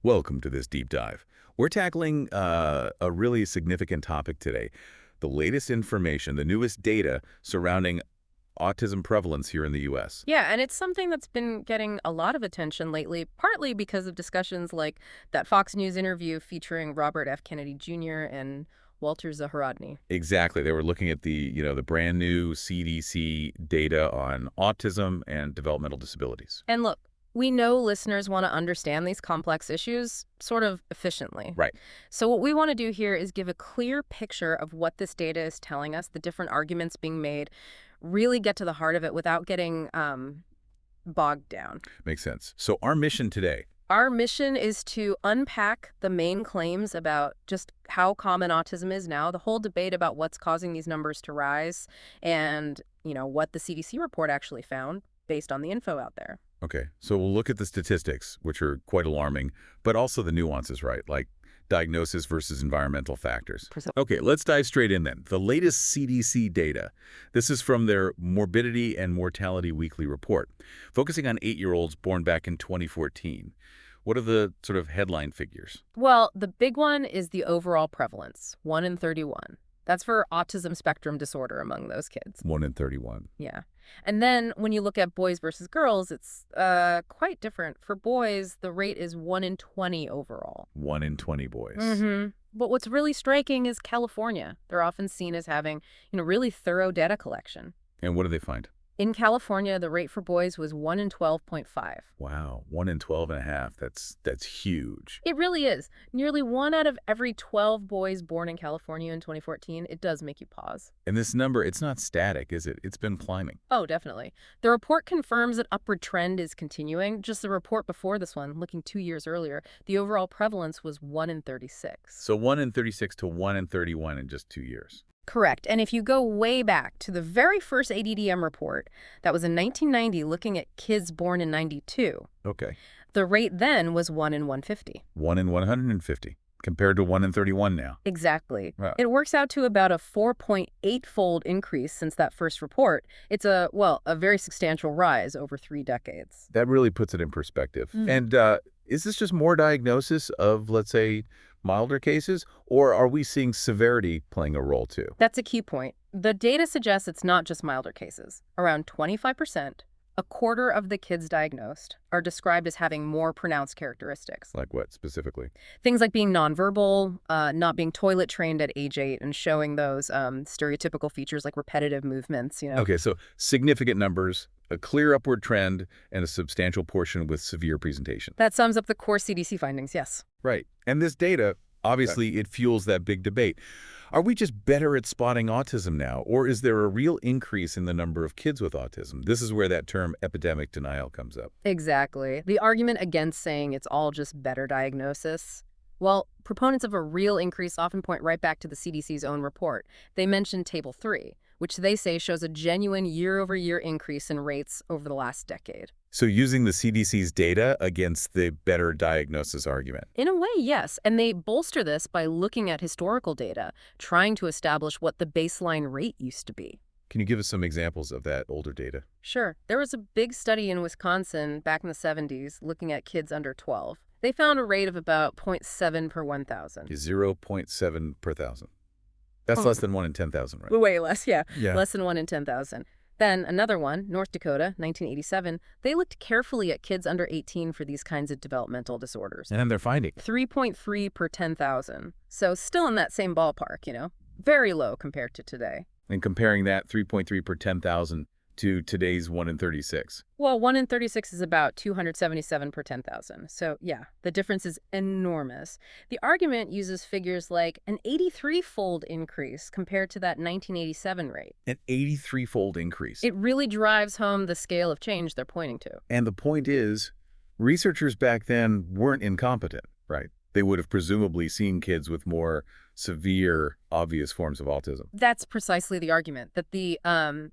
Welcome to this deep dive. We're tackling a really significant topic today. The latest information, the newest data surrounding autism prevalence here in the U.S. Yeah, and it's something that's been getting a lot of attention lately, partly because of discussions like that Fox News interview featuring Robert F. Kennedy Jr. and Walter Zaharodny. Exactly. They were looking at the brand new CDC data on autism and developmental disabilities. And look, we know listeners want to understand these complex issues sort of efficiently. Right. So what we want to do here is give a clear picture of what this data is telling us, the different arguments being made, really get to the heart of it without getting bogged down. Makes sense. So our mission today. Our mission is to unpack the main claims about just how common autism is now, the whole debate about what's causing these numbers to rise, and, what the CDC report actually found based on the info out there. Okay. So we'll look at the statistics, which are quite alarming, but also the nuances, right? Like diagnosis versus environmental factors. Okay, let's dive straight in then. The latest CDC data. This is from their Morbidity and Mortality Weekly Report, focusing on 8-year-olds born back in 2014. What are the sort of headline figures? Well, the big one is the overall prevalence, 1 in 31. That's for autism spectrum disorder among those kids. 1 in 31. Yeah. And then when you look at boys versus girls, it's quite different. For boys, the rate is 1 in 20 overall. 1 in 20 boys. But what's really striking is California. They're often seen as having, really thorough data collection. And what do they find? In California, the rate for boys was 1 in 12.5. Wow, 1 in 12 and a half. That's huge. It really is. Nearly 1 out of every 12 boys born in California in 2014. It does make you pause. And this number, it's not static, is it? It's been climbing. Oh, definitely. The report confirms that upward trend is continuing. Just the report before this one, looking 2 years earlier, the overall prevalence was 1 in 36. So 1 in 36 to 1 in 31 in just 2 years. Correct. And if you go way back to the very first ADDM report, that was in 1990, looking at kids born in 92, Okay. the rate then was 1 in 150. 1 in 150 compared to 1 in 31 now. Exactly. Wow. It works out to about a 4.8-fold increase since that first report. It's a very substantial rise over 3 decades. That really puts it in perspective. And is this just more diagnosis of, let's say, milder cases, or are we seeing severity playing a role too? That's a key point. The data suggests it's not just milder cases. Around 25%, a quarter of the kids diagnosed, are described as having more pronounced characteristics. Like what specifically? Things like being nonverbal, not being toilet trained at age 8, and showing those stereotypical features like repetitive movements. Okay, so significant numbers, a clear upward trend, and a substantial portion with severe presentation. That sums up the core CDC findings, yes. Right. And this data, obviously, it fuels that big debate. Are we just better at spotting autism now, or is there a real increase in the number of kids with autism? This is where that term epidemic denial comes up. Exactly. The argument against saying it's all just better diagnosis. Well, proponents of a real increase often point right back to the CDC's own report. They mention Table 3, which they say shows a genuine year-over-year increase in rates over the last decade. So using the CDC's data against the better diagnosis argument. In a way, yes. And they bolster this by looking at historical data, trying to establish what the baseline rate used to be. Can you give us some examples of that older data? Sure. There was a big study in Wisconsin back in the 70s looking at kids under 12. They found a rate of about 0.7 per 1,000. 0.7 per 1,000. That's less than 1 in 10,000, right? Way less, yeah. Yeah. Less than 1 in 10,000. Then another one, North Dakota, 1987, they looked carefully at kids under 18 for these kinds of developmental disorders. And then they're finding 3.3 per 10,000. So still in that same ballpark, Very low compared to today. And comparing that 3.3 per 10,000 to today's 1 in 36. Well, 1 in 36 is about 277 per 10,000. So yeah, the difference is enormous. The argument uses figures like an 83-fold increase compared to that 1987 rate. An 83-fold increase. It really drives home the scale of change they're pointing to. And the point is, researchers back then weren't incompetent, right? They would have presumably seen kids with more severe, obvious forms of autism. That's precisely the argument, that the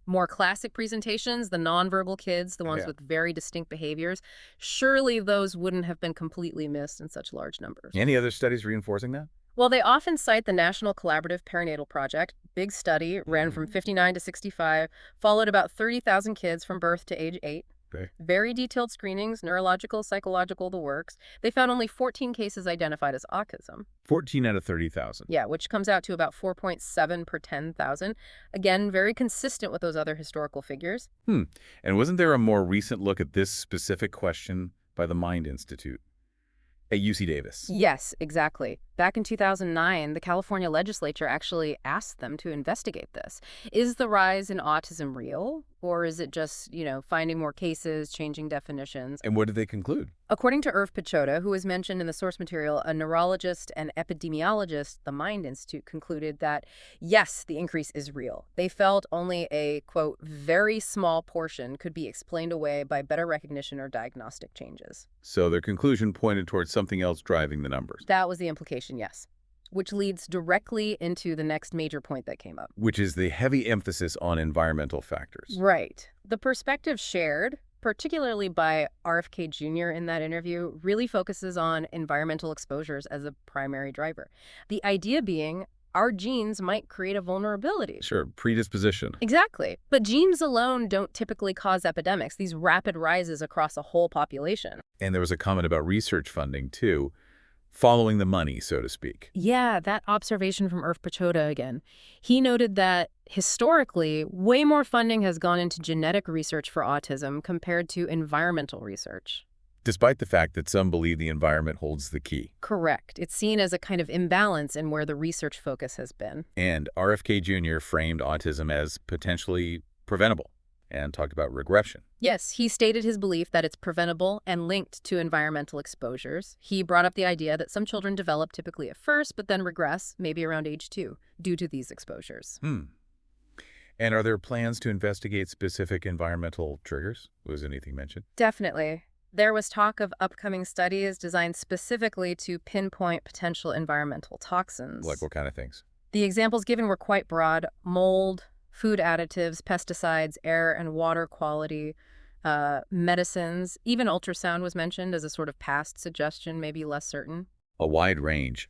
more classic presentations, the nonverbal kids, the ones with very distinct behaviors, surely those wouldn't have been completely missed in such large numbers. Any other studies reinforcing that? Well, they often cite the National Collaborative Perinatal Project. Big study, ran from 59 to 65, followed about 30,000 kids from birth to age 8. Okay. Very detailed screenings, neurological, psychological, the works. They found only 14 cases identified as autism. 14 out of 30,000. Yeah, which comes out to about 4.7 per 10,000. Again, very consistent with those other historical figures. And wasn't there a more recent look at this specific question by the Mind Institute at UC Davis? Yes, exactly. Back in 2009, the California legislature actually asked them to investigate this. Is the rise in autism real? Or is it just, finding more cases, changing definitions? And what did they conclude? According to RFK Jr., who was mentioned in the source material, a neurologist and epidemiologist, the Mind Institute concluded that, yes, the increase is real. They felt only a, quote, very small portion could be explained away by better recognition or diagnostic changes. So their conclusion pointed towards something else driving the numbers. That was the implication, yes. Which leads directly into the next major point that came up. Which is the heavy emphasis on environmental factors. Right. The perspective shared, particularly by RFK Jr. in that interview, really focuses on environmental exposures as a primary driver. The idea being our genes might create a vulnerability. Sure, predisposition. Exactly. But genes alone don't typically cause epidemics, these rapid rises across a whole population. And there was a comment about research funding, too. Following the money, so to speak. Yeah, that observation from Irv Pachoda again. He noted that historically, way more funding has gone into genetic research for autism compared to environmental research. Despite the fact that some believe the environment holds the key. Correct. It's seen as a kind of imbalance in where the research focus has been. And RFK Jr. framed autism as potentially preventable and talked about regression. Yes, he stated his belief that it's preventable and linked to environmental exposures. He brought up the idea that some children develop typically at first, but then regress, maybe around age 2, due to these exposures. And are there plans to investigate specific environmental triggers? Was anything mentioned? Definitely. There was talk of upcoming studies designed specifically to pinpoint potential environmental toxins. Like what kind of things? The examples given were quite broad: mold, food additives, pesticides, air and water quality, medicines. Even ultrasound was mentioned as a sort of past suggestion, maybe less certain. A wide range.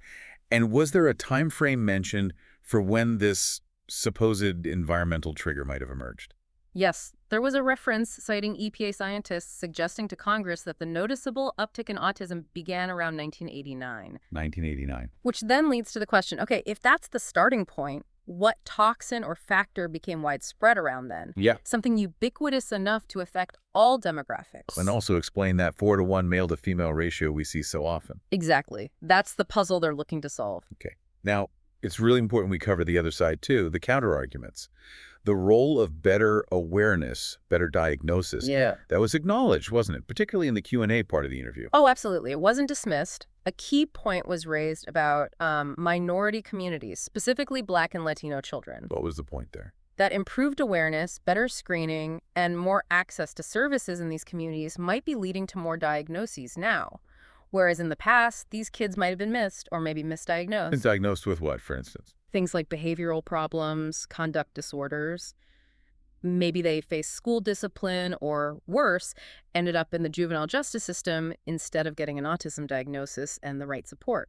And was there a time frame mentioned for when this supposed environmental trigger might have emerged? Yes, there was a reference citing EPA scientists suggesting to Congress that the noticeable uptick in autism began around 1989. 1989. Which then leads to the question, okay, if that's the starting point, what toxin or factor became widespread around then? Yeah. Something ubiquitous enough to affect all demographics. And also explain that 4-to-1 male-to-female ratio we see so often. Exactly. That's the puzzle they're looking to solve. Okay. Now, it's really important we cover the other side, too, the counter-arguments. The role of better awareness, better diagnosis. Yeah. That was acknowledged, wasn't it? Particularly in the Q&A part of the interview. Oh, absolutely. It wasn't dismissed. A key point was raised about minority communities, specifically Black and Latino children. What was the point there? That improved awareness, better screening, and more access to services in these communities might be leading to more diagnoses now. Whereas in the past, these kids might have been missed or maybe misdiagnosed. And diagnosed with what, for instance? Things like behavioral problems, conduct disorders. Maybe they faced school discipline or, worse, ended up in the juvenile justice system instead of getting an autism diagnosis and the right support.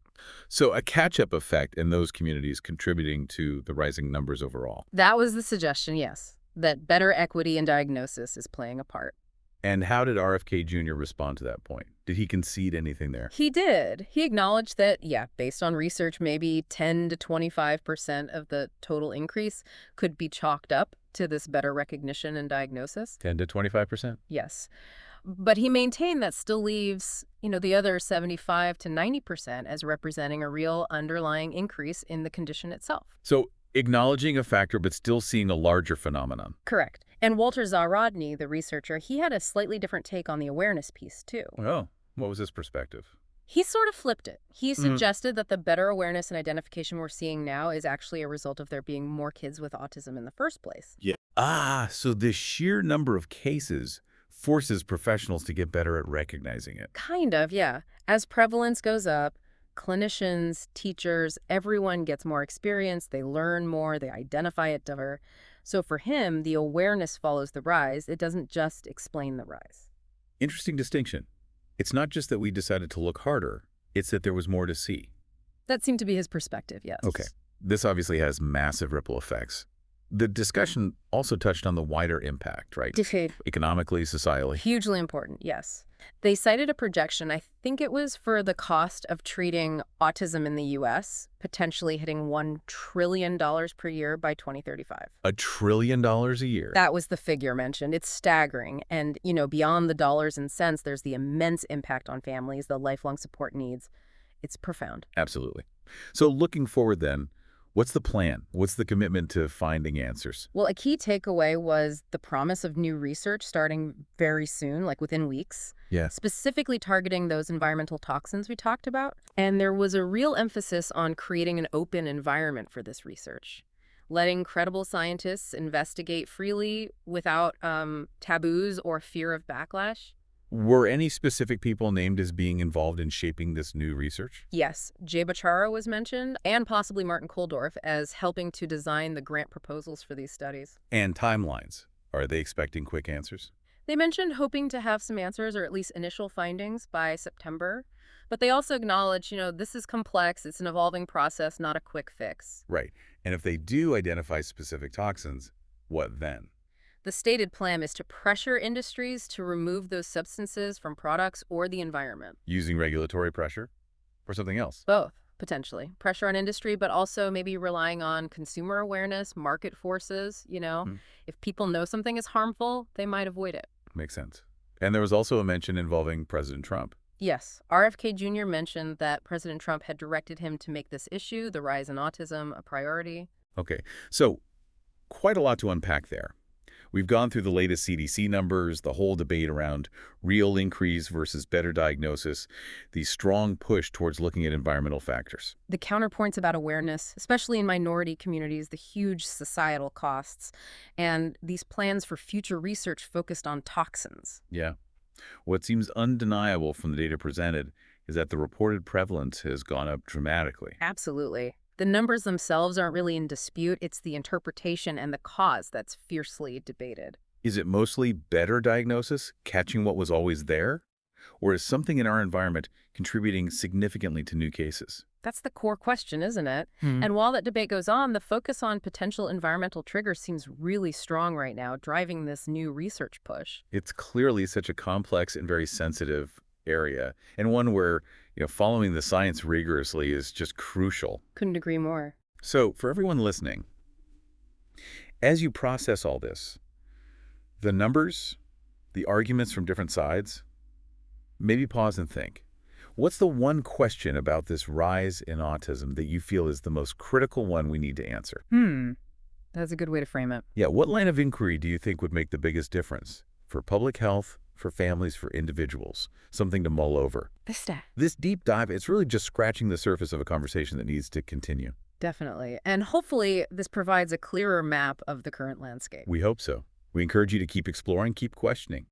So a catch-up effect in those communities contributing to the rising numbers overall. That was the suggestion, yes, that better equity in diagnosis is playing a part. And how did RFK Jr. respond to that point? Did he concede anything there? He did. He acknowledged that, yeah, based on research, maybe 10 to 25% of the total increase could be chalked up to this better recognition and diagnosis. 10 to 25%? Yes. But he maintained that still leaves, the other 75 to 90% as representing a real underlying increase in the condition itself. So acknowledging a factor but still seeing a larger phenomenon. Correct. And Walter Zarodny, the researcher, he had a slightly different take on the awareness piece, too. Oh, what was his perspective? He sort of flipped it. He suggested that the better awareness and identification we're seeing now is actually a result of there being more kids with autism in the first place. Yeah. So the sheer number of cases forces professionals to get better at recognizing it. Kind of, yeah. As prevalence goes up, clinicians, teachers, everyone gets more experience, they learn more, they identify it better. So for him, the awareness follows the rise. It doesn't just explain the rise. Interesting distinction. It's not just that we decided to look harder, it's that there was more to see. That seemed to be his perspective, yes. Okay. This obviously has massive ripple effects. The discussion also touched on the wider impact, right? Economically, societally. Hugely important, yes. They cited a projection, I think it was for the cost of treating autism in the U.S., potentially hitting $1 trillion per year by 2035. $1 trillion a year. That was the figure mentioned. It's staggering. And, beyond the dollars and cents, there's the immense impact on families, the lifelong support needs. It's profound. Absolutely. So looking forward then, what's the plan? What's the commitment to finding answers? Well, a key takeaway was the promise of new research starting very soon, like within weeks. Yeah. Specifically targeting those environmental toxins we talked about. And there was a real emphasis on creating an open environment for this research, letting credible scientists investigate freely without taboos or fear of backlash. Were any specific people named as being involved in shaping this new research? Yes, Jay Bachara was mentioned, and possibly Martin Kulldorff as helping to design the grant proposals for these studies. And timelines. Are they expecting quick answers? They mentioned hoping to have some answers or at least initial findings by September. But they also acknowledge, this is complex. It's an evolving process, not a quick fix. Right. And if they do identify specific toxins, what then? The stated plan is to pressure industries to remove those substances from products or the environment. Using regulatory pressure or something else? Both, potentially. Pressure on industry, but also maybe relying on consumer awareness, market forces, If people know something is harmful, they might avoid it. Makes sense. And there was also a mention involving President Trump. Yes. RFK Jr. mentioned that President Trump had directed him to make this issue, the rise in autism, a priority. Okay. So quite a lot to unpack there. We've gone through the latest CDC numbers, the whole debate around real increase versus better diagnosis, the strong push towards looking at environmental factors. The counterpoints about awareness, especially in minority communities, the huge societal costs, and these plans for future research focused on toxins. Yeah. What seems undeniable from the data presented is that the reported prevalence has gone up dramatically. Absolutely. The numbers themselves aren't really in dispute. It's the interpretation and the cause that's fiercely debated. Is it mostly better diagnosis, catching what was always there? Or is something in our environment contributing significantly to new cases? That's the core question, isn't it? And while that debate goes on, the focus on potential environmental triggers seems really strong right now, driving this new research push. It's clearly such a complex and very sensitive area, and one where following the science rigorously is just crucial. Couldn't agree more. So for everyone listening, as you process all this, the numbers, the arguments from different sides, maybe pause and think. What's the one question about this rise in autism that you feel is the most critical one we need to answer? That's a good way to frame it. Yeah, what line of inquiry do you think would make the biggest difference for public health, for families, for individuals? Something to mull over. This deep dive, it's really just scratching the surface of a conversation that needs to continue. Definitely. And hopefully this provides a clearer map of the current landscape. We hope so. We encourage you to keep exploring, keep questioning.